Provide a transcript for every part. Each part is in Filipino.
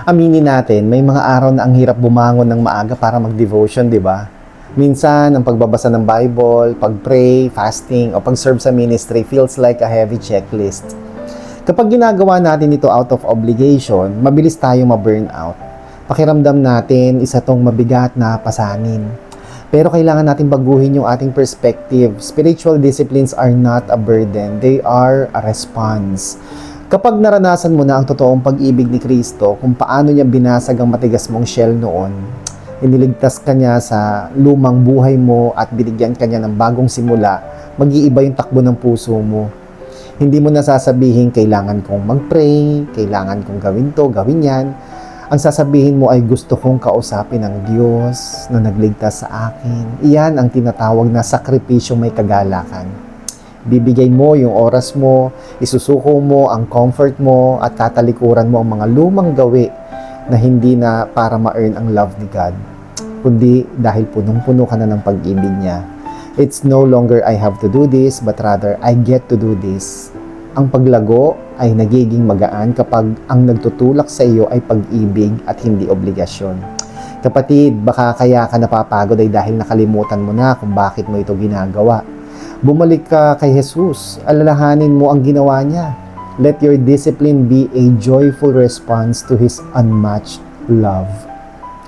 Aminin natin, may mga araw na ang hirap bumangon ng maaga para mag-devotion, di ba? Minsan, ang pagbabasa ng Bible, pag-pray, fasting, o pag-serve sa ministry feels like a heavy checklist. Kapag ginagawa natin ito out of obligation, mabilis tayong ma-burnout. Pakiramdam natin, isa tong mabigat na pasanin. Pero kailangan natin baguhin yung ating perspective. Spiritual disciplines are not a burden, they are a response. Kapag naranasan mo na ang totoong pag-ibig ni Kristo, kung paano niya binasag ang matigas mong shell noon, iniligtas ka niya sa lumang buhay mo at binigyan ka niya ng bagong simula, mag-iiba yung takbo ng puso mo. Hindi mo nasasabihin, kailangan kong mag-pray, kailangan kong gawin to, gawin yan. Ang sasabihin mo ay gusto kong kausapin ang Diyos na nagligtas sa akin. Iyan ang tinatawag na sakripisyo may kagalakan. Bibigay mo yung oras mo, isusuko mo ang comfort mo at tatalikuran mo ang mga lumang gawi na hindi na para ma-earn ang love ni God, kundi dahil punong-puno ka na ng pag-ibig niya. It's no longer I have to do this, but rather I get to do this. Ang paglago ay nagiging magaan kapag ang nagtutulak sa iyo ay pag-ibig at hindi obligasyon. Kapatid, baka kaya ka napapagod ay dahil nakalimutan mo na kung bakit mo ito ginagawa. Bumalik ka kay Jesus, alalahanin mo ang ginawa niya. Let your discipline be a joyful response to His unmatched love.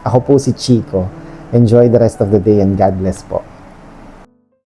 Ako po si Chico. Enjoy the rest of the day and God bless po.